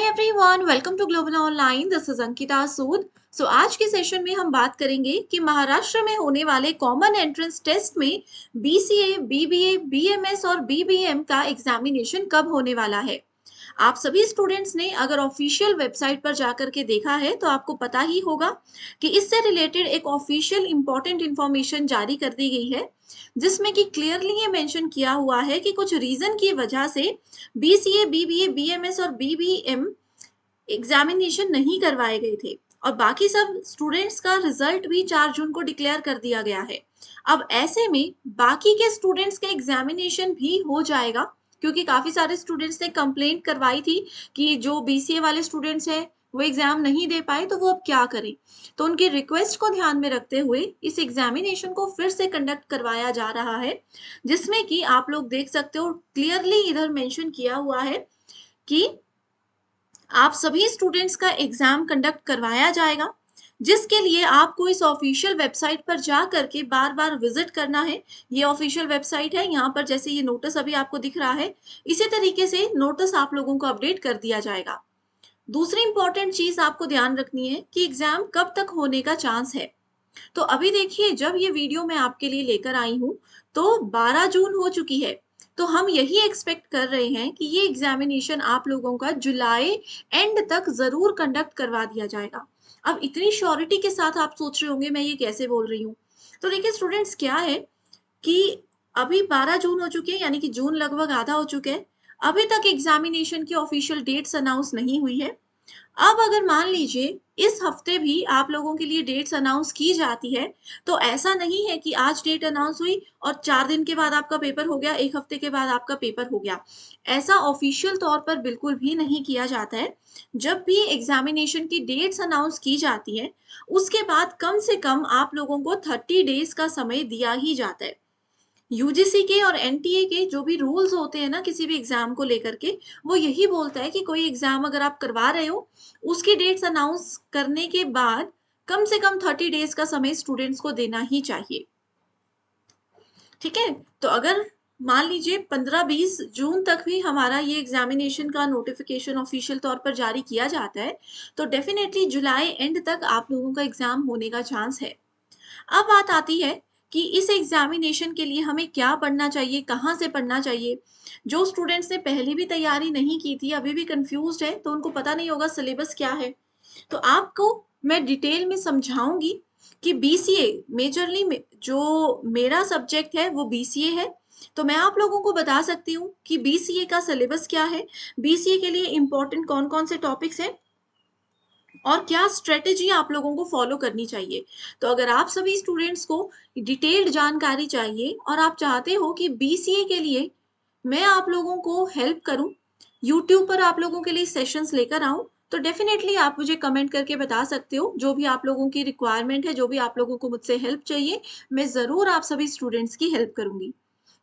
Everyone, welcome to global online. This is Ankita Sood. आज के session में हम बात करेंगे कि महाराष्ट्र में होने वाले कॉमन एंट्रेंस टेस्ट में बीसीए, बीबीए, बीएमएस और बीबीएम का एग्जामिनेशन कब होने वाला है। आप सभी स्टूडेंट्स ने अगर ऑफिशियल वेबसाइट पर जाकर के देखा है तो आपको पता ही होगा कि इससे रिलेटेड एक ऑफिशियल इंपॉर्टेंट इंफॉर्मेशन जारी कर दी गई है, जिसमें कि क्लियरली ये मेंशन किया हुआ है कि कुछ रीजन की वजह से बीसीए, बीबीए, बीएमएस और बीबीएम एग्जामिनेशन नहीं करवाए गए थे और बाकी सब स्टूडेंट्स का रिजल्ट भी 4 जून को डिक्लेयर कर दिया गया है। अब ऐसे में बाकी के स्टूडेंट्स का एग्जामिनेशन भी हो जाएगा, क्योंकि काफी सारे स्टूडेंट्स ने कंप्लेंट करवाई थी कि जो बीसीए वाले स्टूडेंट्स हैं वो एग्जाम नहीं दे पाए, तो वो अब क्या करें। तो उनकी रिक्वेस्ट को ध्यान में रखते हुए इस एग्जामिनेशन को फिर से कंडक्ट करवाया जा रहा है, जिसमें कि आप लोग देख सकते हो क्लियरली इधर मेंशन किया हुआ है कि आप सभी स्टूडेंट्स का एग्जाम कंडक्ट करवाया जाएगा, जिसके लिए आपको इस ऑफिशियल वेबसाइट पर जा करके बार बार विजिट करना है। ये ऑफिशियल वेबसाइट है, यहाँ पर जैसे ये नोटिस अभी आपको दिख रहा है, इसी तरीके से नोटिस आप लोगों को अपडेट कर दिया जाएगा। दूसरी इंपॉर्टेंट चीज आपको ध्यान रखनी है कि एग्जाम कब तक होने का चांस है। तो अभी देखिए, जब ये वीडियो मैं आपके लिए लेकर आई हूँ तो 12 जून हो चुकी है। तो हम यही एक्सपेक्ट कर रहे हैं कि ये एग्जामिनेशन आप लोगों का जुलाई एंड तक जरूर कंडक्ट करवा दिया जाएगा। अब इतनी श्योरिटी के साथ आप सोच रहे होंगे मैं ये कैसे बोल रही हूँ। तो देखिए स्टूडेंट्स, क्या है कि अभी 12 जून हो चुके हैं, यानी कि जून लगभग आधा हो चुके हैं। अभी तक एग्जामिनेशन की ऑफिशियल डेट्स अनाउंस नहीं हुई है। अब अगर मान लीजिए इस हफ्ते भी आप लोगों के लिए डेट्स अनाउंस की जाती है, तो ऐसा नहीं है कि आज डेट अनाउंस हुई और 4 दिन के बाद आपका पेपर हो गया, एक हफ्ते के बाद आपका पेपर हो गया। ऐसा ऑफिशियल तौर पर बिल्कुल भी नहीं किया जाता है। जब भी एग्जामिनेशन की डेट्स अनाउंस की जाती है, उसके बाद कम से कम आप लोगों को 30 डेज का समय दिया ही जाता है। यूजीसी के और एनटीए के जो भी रूल्स होते हैं ना किसी भी एग्जाम को लेकर के, वो यही बोलता है कि कोई एग्जाम अगर आप करवा रहे हो, उसकी डेट्स अनाउंस करने के बाद कम से कम 30 डेज का समय स्टूडेंट्स को देना ही चाहिए। ठीक है, तो अगर मान लीजिए 15-20 जून तक भी हमारा ये एग्जामिनेशन का नोटिफिकेशन ऑफिशियल तौर पर जारी किया जाता है, तो डेफिनेटली जुलाई एंड तक आप लोगों का एग्जाम होने का चांस है। अब बात आती है कि इस एग्जामिनेशन के लिए हमें क्या पढ़ना चाहिए, कहाँ से पढ़ना चाहिए। जो स्टूडेंट्स ने पहले भी तैयारी नहीं की थी, अभी भी कंफ्यूज्ड है, तो उनको पता नहीं होगा सिलेबस क्या है। तो आपको मैं डिटेल में समझाऊंगी कि बीसीए मेजरली में जो मेरा सब्जेक्ट है वो बीसीए है। तो मैं आप लोगों को बता सकती हूँ कि बीसीए का सिलेबस क्या है, बीसीए के लिए इंपॉर्टेंट कौन कौन से टॉपिक्स हैं और क्या स्ट्रेटेजी आप लोगों को फॉलो करनी चाहिए। तो अगर आप सभी स्टूडेंट्स को डिटेल्ड जानकारी चाहिए और आप चाहते हो कि बीसीए के लिए मैं आप लोगों को हेल्प करूं, यूट्यूब पर आप लोगों के लिए सेशंस लेकर आऊं, तो डेफिनेटली आप मुझे कमेंट करके बता सकते हो। जो भी आप लोगों की रिक्वायरमेंट है, जो भी आप लोगों को मुझसे हेल्प चाहिए, मैं ज़रूर आप सभी स्टूडेंट्स की हेल्प करूंगी।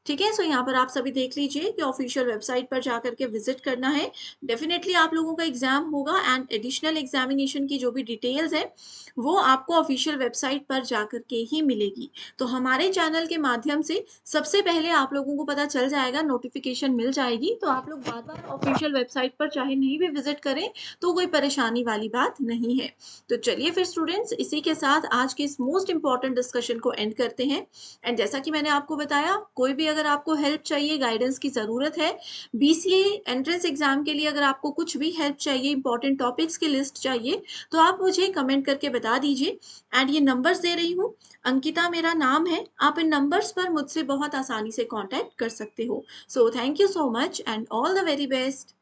ठीक है, सो यहाँ पर आप सभी देख लीजिए कि ऑफिशियल वेबसाइट पर जाकर के विजिट करना है। डेफिनेटली आप लोगों का एग्जाम होगा एंड एडिशनल एग्जामिनेशन की जो भी डिटेल्स है वो आपको ऑफिशियल वेबसाइट पर जाकर के ही मिलेगी। तो हमारे चैनल के माध्यम से सबसे पहले आप लोगों को पता चल जाएगा, नोटिफिकेशन मिल जाएगी। तो आप लोग बार बार ऑफिशियल वेबसाइट पर चाहे नहीं भी विजिट करें तो कोई परेशानी वाली बात नहीं है। तो चलिए फिर स्टूडेंट्स, इसी के साथ आज के इस मोस्ट इंपॉर्टेंट डिस्कशन को एंड करते हैं। एंड जैसा कि मैंने आपको बताया, कोई भी अगर आपको हेल्प चाहिए, गाइडेंस की ज़रूरत है, बीसीए एंट्रेंस एग्जाम के लिए अगर आपको कुछ भी हेल्प चाहिए, इंपॉर्टेंट टॉपिक्स की लिस्ट चाहिए, तो आप मुझे कमेंट करके बता दीजिए। एंड ये नंबर्स दे रही हूँ, अंकिता मेरा नाम है। आप इन नंबर्स पर मुझसे बहुत आसानी से कांटेक्ट कर सकते हो। So thank you so much and all the very best.